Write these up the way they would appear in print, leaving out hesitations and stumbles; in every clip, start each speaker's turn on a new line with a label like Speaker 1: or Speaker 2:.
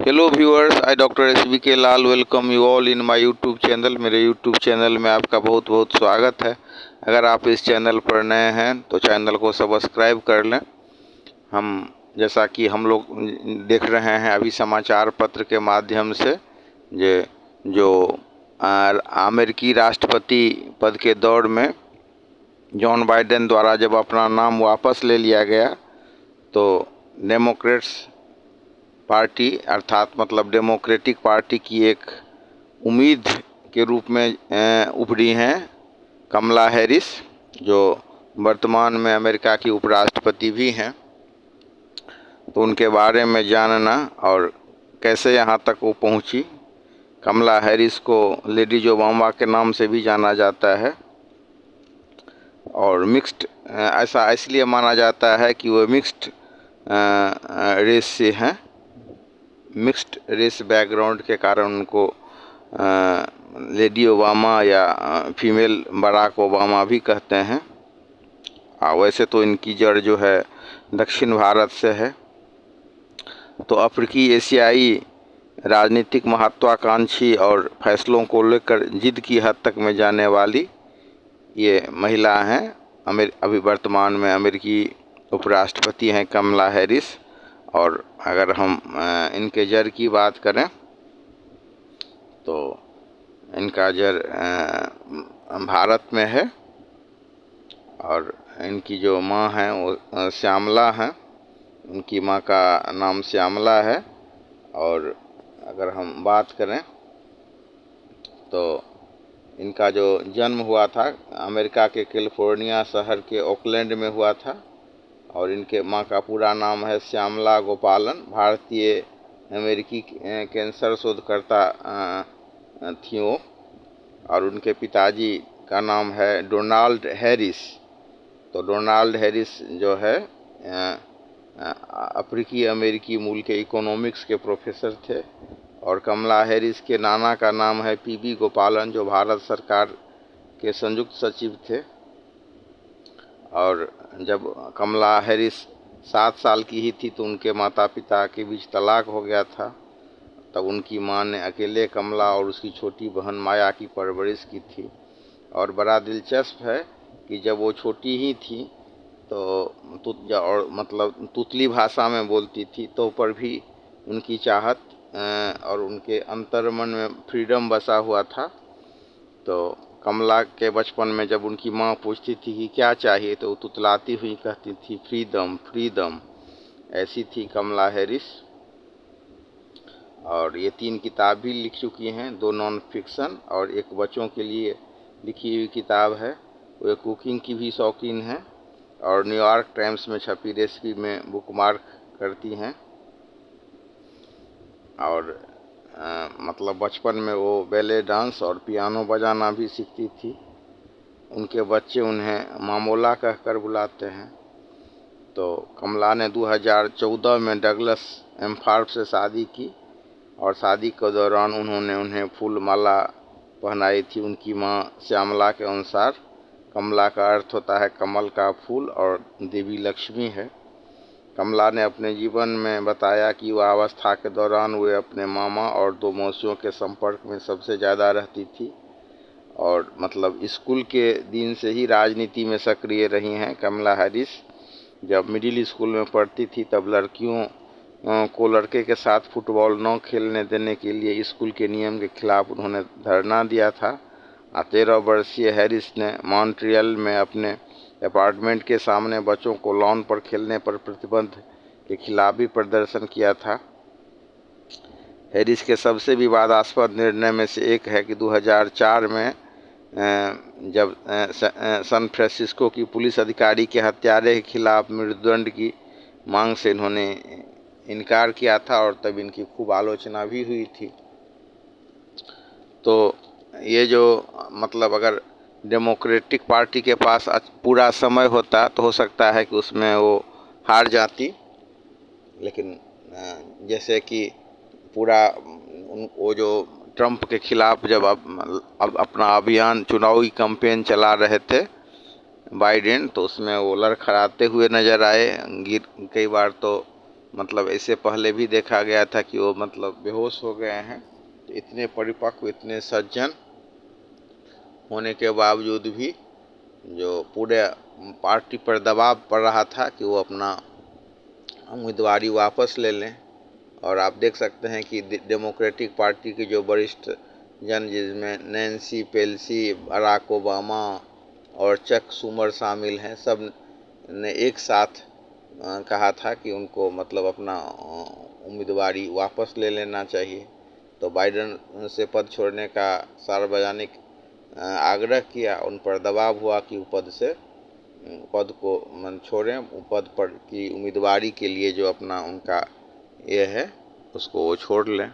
Speaker 1: Hello viewers, I doctor SBK Lal welcome you all in my YouTube channel. मेरे YouTube channel में आपका बहुत बहुत स्वागत है। अगर आप इस चैनल पर नए हैं तो चैनल को सब्सक्राइब कर लें। हम जैसा कि हम लोग देख रहे हैं अभी समाचार पत्र के माध्यम से जो अमेरिकी राष्ट्रपति पद के दौड़ में जॉन बाइडेन द्वारा जब अपना नाम वापस ले लिया गया तो डेमोक्रेट्स पार्टी अर्थात मतलब डेमोक्रेटिक पार्टी की एक उम्मीद के रूप में उभरी हैं कमला हैरिस, जो वर्तमान में अमेरिका की उपराष्ट्रपति भी हैं। तो उनके बारे में जानना और कैसे यहाँ तक वो पहुँची। कमला हैरिस को लेडीज ओबामा के नाम से भी जाना जाता है और मिक्स्ड ऐसा इसलिए माना जाता है कि वो मिक्स्ड रेस से हैं। मिक्स्ड रेस बैकग्राउंड के कारण उनको लेडी ओबामा या फीमेल बराक ओबामा भी कहते हैं। वैसे तो इनकी जड़ जो है दक्षिण भारत से है। तो अफ्रीकी एशियाई राजनीतिक महत्वाकांक्षी और फैसलों को लेकर जिद की हद तक में जाने वाली ये महिला हैं। अभी वर्तमान में अमेरिकी उपराष्ट्रपति हैं कमला हैरिस। और अगर हम इनके जड़ की बात करें तो इनका जड़ भारत में है और इनकी जो माँ हैं वो श्यामला हैं। उनकी माँ का नाम श्यामला है। और अगर हम बात करें तो इनका जो जन्म हुआ था अमेरिका के कैलिफोर्निया शहर के ओकलैंड में हुआ था और इनके माँ का पूरा नाम है श्यामला गोपालन। भारतीय अमेरिकी कैंसर शोधकर्ता थी वो। और उनके पिताजी का नाम है डोनाल्ड हैरिस। तो डोनाल्ड हैरिस जो है अफ्रीकी अमेरिकी मूल के इकोनॉमिक्स के प्रोफेसर थे। और कमला हैरिस के नाना का नाम है PB गोपालन, जो भारत सरकार के संयुक्त सचिव थे। और जब कमला हैरिस 7 साल की ही थी तो उनके माता पिता के बीच तलाक हो गया था। तब उनकी मां ने अकेले कमला और उसकी छोटी बहन माया की परवरिश की थी। और बड़ा दिलचस्प है कि जब वो छोटी ही थी तो मतलब तुतली भाषा में बोलती थी तो पर भी उनकी चाहत और उनके अंतर्मन में फ्रीडम बसा हुआ था। तो कमला के बचपन में जब उनकी माँ पूछती थी कि क्या चाहिए तो वो तुतलाती हुई कहती थी फ्रीडम फ्रीडम। ऐसी थी कमला हैरिस। और ये 3 किताब भी लिख चुकी हैं, 2 नॉन फिक्शन और एक बच्चों के लिए लिखी हुई किताब है। वो कुकिंग की भी शौकीन है और न्यूयॉर्क टाइम्स में छपी रेसिपी में बुकमार्क करती हैं। और मतलब बचपन में वो बैले डांस और पियानो बजाना भी सीखती थी। उनके बच्चे उन्हें मामोला कहकर बुलाते हैं। तो कमला ने 2014 में डगलस एम्फार्ब से शादी की और शादी के दौरान उन्होंने उन्हें फूल माला पहनाई थी। उनकी मां श्यामला के अनुसार कमला का अर्थ होता है कमल का फूल और देवी लक्ष्मी है। कमला ने अपने जीवन में बताया कि वह अवस्था के दौरान वे अपने मामा और 2 मौसियों के संपर्क में सबसे ज़्यादा रहती थी। और मतलब स्कूल के दिन से ही राजनीति में सक्रिय रही हैं कमला हैरिस। जब मिडिल स्कूल में पढ़ती थी तब लड़कियों को लड़के के साथ फुटबॉल न खेलने देने के लिए स्कूल के नियम के खिलाफ उन्होंने धरना दिया था। 13 वर्षीय हैरिस ने मॉन्ट्रियल में अपने अपार्टमेंट के सामने बच्चों को लॉन पर खेलने पर प्रतिबंध के खिलाफ भी प्रदर्शन किया था। हैरिस के सबसे विवादास्पद निर्णय में से एक है कि 2004 में जब सैन फ्रांसिस्को की पुलिस अधिकारी के हत्यारे के खिलाफ मृत्युदंड की मांग से इन्होंने इनकार किया था और तब इनकी खूब आलोचना भी हुई थी। तो ये जो मतलब अगर डेमोक्रेटिक पार्टी के पास पूरा समय होता तो हो सकता है कि उसमें वो हार जाती। लेकिन जैसे कि पूरा वो जो ट्रंप के खिलाफ जब अब अपना अभियान चुनावी कैंपेन चला रहे थे बाइडेन, तो उसमें वो लड़खड़ाते हुए नजर आए। कई बार तो मतलब इससे पहले भी देखा गया था कि वो मतलब बेहोश हो गए हैं। तो इतने परिपक्व, इतने सज्जन होने के बावजूद भी जो पूरे पार्टी पर दबाव पड़ रहा था कि वो अपना उम्मीदवारी वापस ले लें। और आप देख सकते हैं कि डेमोक्रेटिक पार्टी के जो वरिष्ठ जन, जिसमें नैन्सी पेलोसी, बराक ओबामा और चक शूमर शामिल हैं, सब ने एक साथ कहा था कि उनको मतलब अपना उम्मीदवारी वापस ले लेना चाहिए। तो बाइडेन से पद छोड़ने का सार्वजनिक आग्रह किया, उन पर दबाव हुआ कि पद को छोड़ें, पद पर की उम्मीदवारी के लिए जो अपना उनका ये है उसको वो छोड़ लें।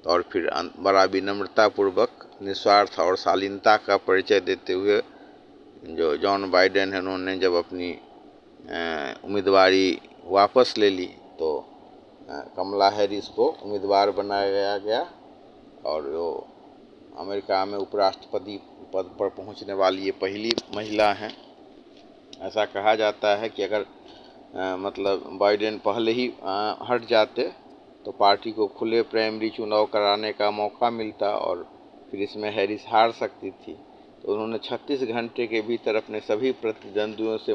Speaker 1: और फिर बड़ा विनम्रतापूर्वक, निस्वार्थ और शालीनता का परिचय देते हुए जो जॉन बाइडेन है, उन्होंने जब अपनी उम्मीदवारी वापस ले ली तो कमला हैरिस को उम्मीदवार बनाया गया। और वो अमेरिका में उपराष्ट्रपति पद पर पहुंचने वाली ये पहली महिला हैं। ऐसा कहा जाता है कि अगर मतलब बाइडेन पहले ही हट जाते तो पार्टी को खुले प्राइमरी चुनाव कराने का मौका मिलता और फिर इसमें हैरिस हार सकती थी। तो उन्होंने 36 घंटे के भीतर अपने सभी प्रतिद्वंदियों से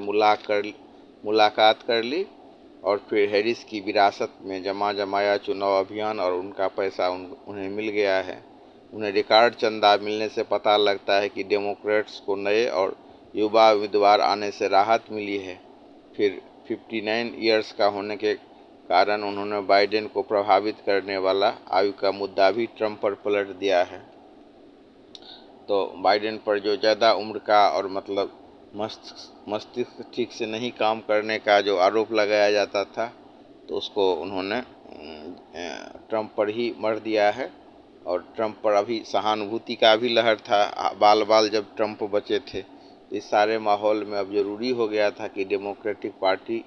Speaker 1: मुलाकात कर ली और फिर हैरिस की विरासत में जमाया चुनाव अभियान और उनका पैसा उन्हें मिल गया है। उन्हें रिकॉर्ड चंदा मिलने से पता लगता है कि डेमोक्रेट्स को नए और युवा उम्मीदवार आने से राहत मिली है। फिर 59 ईयर्स का होने के कारण उन्होंने बाइडेन को प्रभावित करने वाला आयु का मुद्दा भी ट्रंप पर पलट दिया है। तो बाइडेन पर जो ज़्यादा उम्र का और मतलब मस्तिष्क ठीक से नहीं काम करने का जो आरोप लगाया जाता था, तो उसको उन्होंने ट्रंप पर ही मढ़ दिया है। और ट्रंप पर अभी सहानुभूति का भी लहर था। बाल जब ट्रंप बचे थे, तो इस सारे माहौल में अब ज़रूरी हो गया था कि डेमोक्रेटिक पार्टी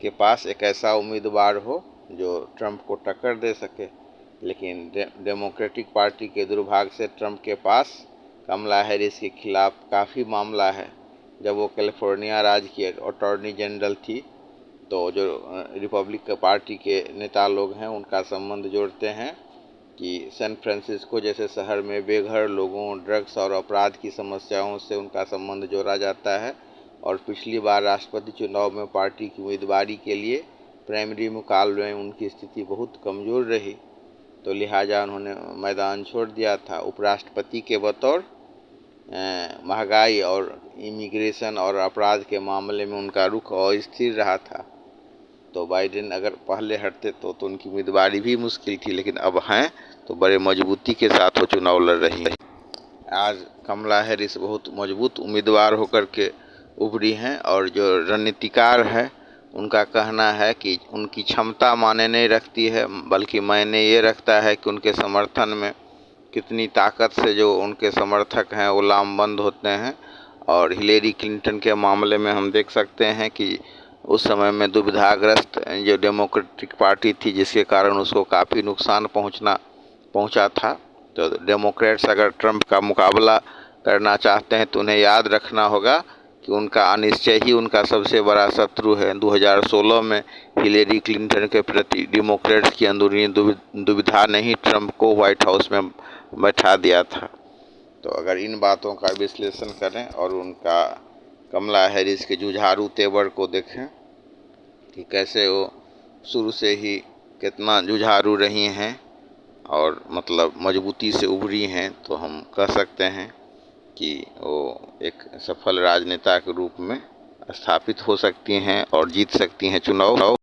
Speaker 1: के पास एक ऐसा उम्मीदवार हो जो ट्रंप को टक्कर दे सके। लेकिन डेमोक्रेटिक पार्टी के दुर्भाग्य से ट्रंप के पास कमला हैरिस के खिलाफ काफ़ी मामला है। जब वो कैलिफोर्निया राज्य की अटॉर्नी जनरल थी, तो जो रिपब्लिक पार्टी के नेता लोग हैं उनका संबंध जोड़ते हैं कि सैन फ्रांसिस्को जैसे शहर में बेघर लोगों, ड्रग्स और अपराध की समस्याओं से उनका संबंध जोड़ा जाता है। और पिछली बार राष्ट्रपति चुनाव में पार्टी की उम्मीदवारी के लिए प्राइमरी मुकाबले में उनकी स्थिति बहुत कमज़ोर रही, तो लिहाजा उन्होंने मैदान छोड़ दिया था। उपराष्ट्रपति के बतौर महंगाई और इमिग्रेशन और अपराध के मामले में उनका रुख अस्थिर रहा था। तो बाइडेन अगर पहले हटते तो उनकी उम्मीदवारी भी मुश्किल थी, लेकिन अब हैं तो बड़े मजबूती के साथ वो चुनाव लड़ रही है। आज कमला हैरिस बहुत मजबूत उम्मीदवार होकर के उभरी हैं और जो रणनीतिकार है उनका कहना है कि उनकी क्षमता मायने नहीं रखती है, बल्कि मायने ये रखता है कि उनके समर्थन में कितनी ताकत से जो उनके समर्थक हैं वो लामबंद होते हैं। और हिलेरी क्लिंटन के मामले में हम देख सकते हैं कि उस समय में दुविधाग्रस्त जो डेमोक्रेटिक पार्टी थी, जिसके कारण उसको काफ़ी नुकसान पहुंचा था। तो डेमोक्रेट्स अगर ट्रंप का मुकाबला करना चाहते हैं तो उन्हें याद रखना होगा कि उनका अनिश्चय ही उनका सबसे बड़ा शत्रु है। 2016 में हिलेरी क्लिंटन के प्रति डेमोक्रेट्स की अंदरूनी दुविधा ने ही ट्रंप को व्हाइट हाउस में बैठा दिया था। तो अगर इन बातों का विश्लेषण करें और उनका कमला हैरिस के जुझारू तेवर को देखें कि कैसे वो शुरू से ही कितना जुझारू रही हैं और मतलब मजबूती से उभरी हैं, तो हम कह सकते हैं कि वो एक सफल राजनेता के रूप में स्थापित हो सकती हैं और जीत सकती हैं चुनाव।